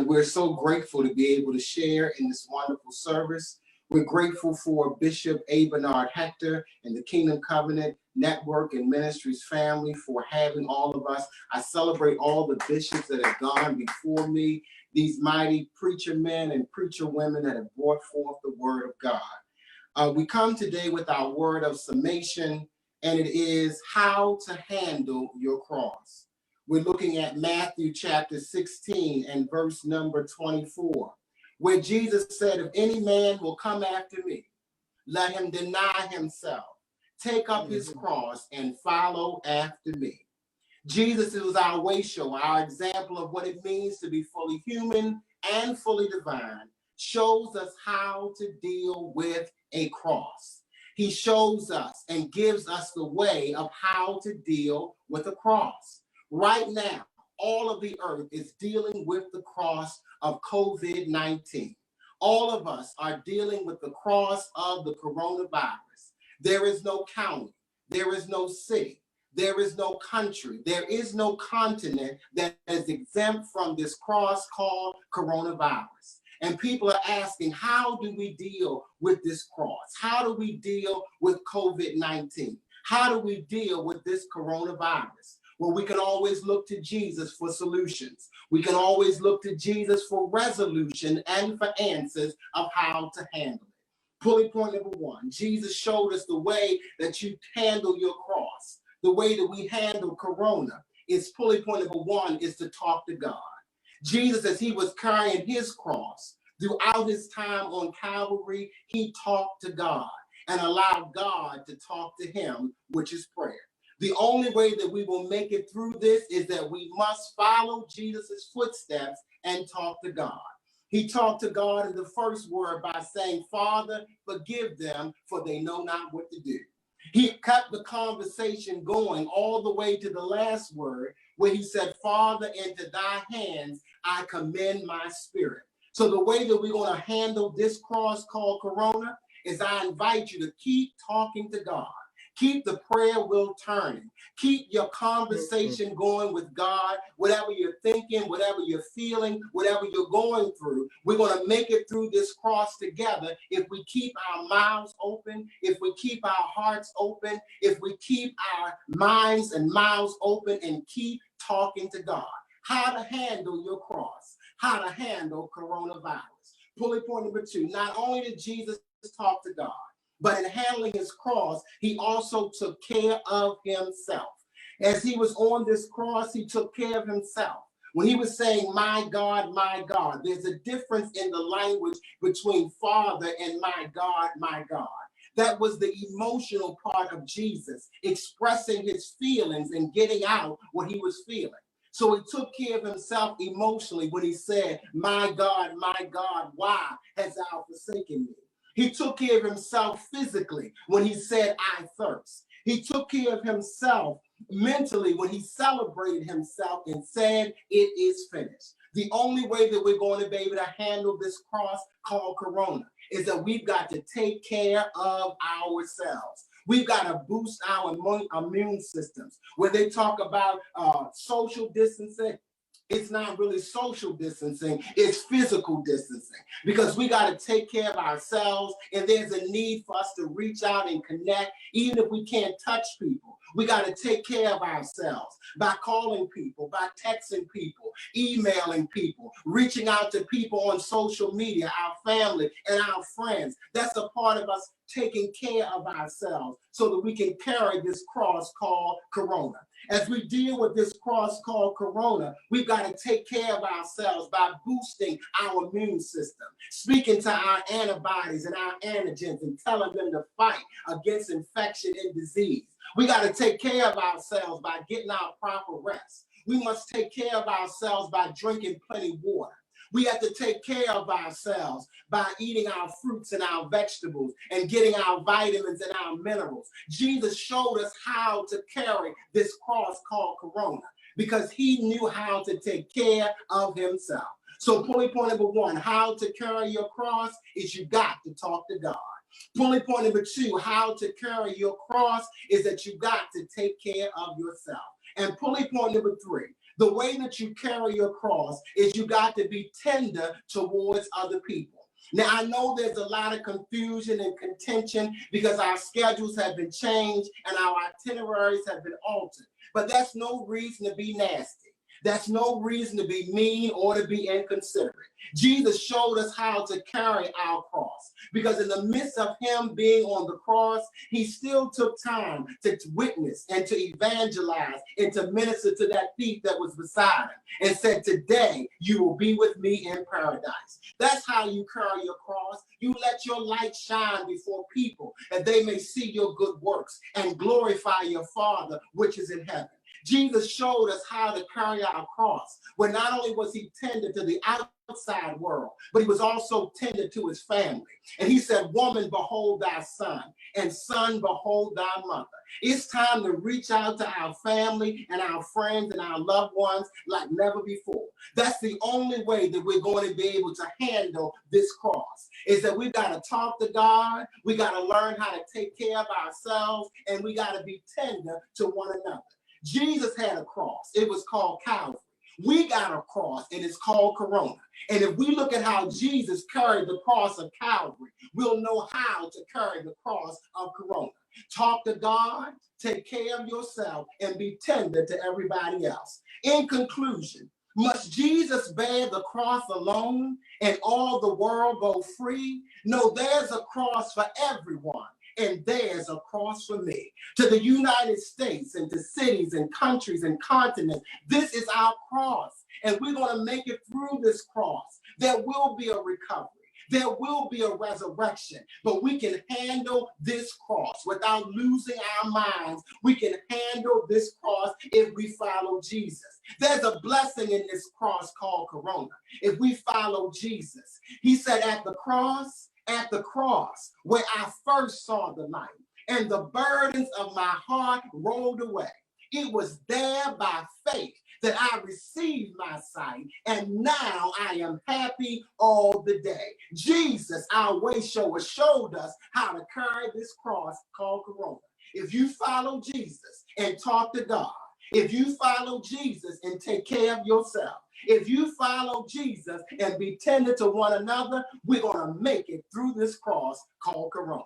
and we're so grateful to be able to share in this wonderful service. We're grateful for Bishop A. Bernard Hector and the Kingdom Covenant Network and Ministries family for having all of us. I celebrate all the bishops that have gone before me, these mighty preacher men and preacher women that have brought forth the word of God. We come today with our word of summation, and it is how to handle your cross. We're looking at Matthew chapter 16 and verse number 24, where Jesus said, if any man will come after me, let him deny himself, take up his cross, and follow after me. Jesus is our way show, our example of what it means to be fully human and fully divine, shows us how to deal with a cross. He shows us and gives us the way of how to deal with a cross. Right now, all of the earth is dealing with the cross of COVID-19. All of us are dealing with the cross of the coronavirus. There is no county, there is no city, there is no country, there is no continent that is exempt from this cross called coronavirus. And people are asking, how do we deal with this cross? How do we deal with COVID-19? How do we deal with this coronavirus? Well, we can always look to Jesus for solutions. We can always look to Jesus for resolution and for answers of how to handle it. Bullet point number one, Jesus showed us the way that you handle your cross. The way that we handle corona is bullet point number one is to talk to God. Jesus, as he was carrying his cross throughout his time on Calvary, he talked to God and allowed God to talk to him, which is prayer. The only way that we will make it through this is that we must follow Jesus's footsteps and talk to God. He talked to God in the first word by saying, Father, forgive them, for they know not what to do. He kept the conversation going all the way to the last word, where he said, Father, into thy hands I commend my spirit. So the way that we're going to handle this cross called corona is I invite you to keep talking to God. Keep the prayer wheel turning. Keep your conversation going with God. Whatever you're thinking, whatever you're feeling, whatever you're going through, we're going to make it through this cross together if we keep our mouths open, if we keep our hearts open, if we keep our minds and mouths open and keep talking to God. How to handle your cross. How to handle coronavirus. Bullet point number two, not only did Jesus talk to God, but in handling his cross, he also took care of himself. As he was on this cross, he took care of himself. When he was saying, my God, there's a difference in the language between Father and my God, my God. That was the emotional part of Jesus, expressing his feelings and getting out what he was feeling. So he took care of himself emotionally when he said, my God, why hast thou forsaken me? He took care of himself physically when he said, I thirst. He took care of himself mentally when he celebrated himself and said, it is finished. The only way that we're going to be able to handle this cross called corona is that we've got to take care of ourselves. We've got to boost our immune systems. When they talk about social distancing, it's not really social distancing, it's physical distancing, because we got to take care of ourselves, and there's a need for us to reach out and connect, even if we can't touch people. We got to take care of ourselves by calling people, by texting people, emailing people, reaching out to people on social media, our family and our friends. That's a part of us taking care of ourselves so that we can carry this cross called corona. As we deal with this cross called corona, we've got to take care of ourselves by boosting our immune system, speaking to our antibodies and our antigens and telling them to fight against infection and disease. We got to take care of ourselves by getting our proper rest. We must take care of ourselves by drinking plenty of water. We have to take care of ourselves by eating our fruits and our vegetables and getting our vitamins and our minerals. Jesus showed us how to carry this cross called corona because he knew how to take care of himself. So point number one, how to carry your cross is you got to talk to God. Point number two, how to carry your cross is that you got to take care of yourself. And point number three, The way that you carry your cross is you got to be tender towards other people. Now, I know there's a lot of confusion and contention because our schedules have been changed and our itineraries have been altered, but that's no reason to be nasty. That's no reason to be mean or to be inconsiderate. Jesus showed us how to carry our cross because in the midst of him being on the cross, he still took time to witness and to evangelize and to minister to that thief that was beside him and said, today you will be with me in paradise. That's how you carry your cross. You let your light shine before people that they may see your good works and glorify your Father which is in heaven. Jesus showed us how to carry our cross, where not only was he tender to the outside world, but he was also tender to his family. And he said, woman, behold thy son, and son, behold thy mother. It's time to reach out to our family and our friends and our loved ones like never before. That's the only way that we're going to be able to handle this cross, is that we've got to talk to God, we got to learn how to take care of ourselves, and we got to be tender to one another. Jesus had a cross. It was called Calvary. We got a cross, and it's called Corona. And if we look at how Jesus carried the cross of Calvary, we'll know how to carry the cross of Corona. Talk to God, take care of yourself, and be tender to everybody else. In conclusion, must Jesus bear the cross alone and all the world go free? No, there's a cross for everyone. And there's a cross for me. To the United States and to cities and countries and continents, this is our cross. And we're going to make it through this cross. There will be a recovery. There will be a resurrection, but we can handle this cross without losing our minds. We can handle this cross if we follow Jesus. There's a blessing in this cross called Corona. If we follow Jesus, he said at the cross, where I first saw the light, and the burdens of my heart rolled away. It was there by faith that I received my sight, and now I am happy all the day. Jesus, our way shower, showed us how to carry this cross called Corona. If you follow Jesus and talk to God, if you follow Jesus and take care of yourself, if you follow Jesus and be tender to one another, we're going to make it through this cross called Corona.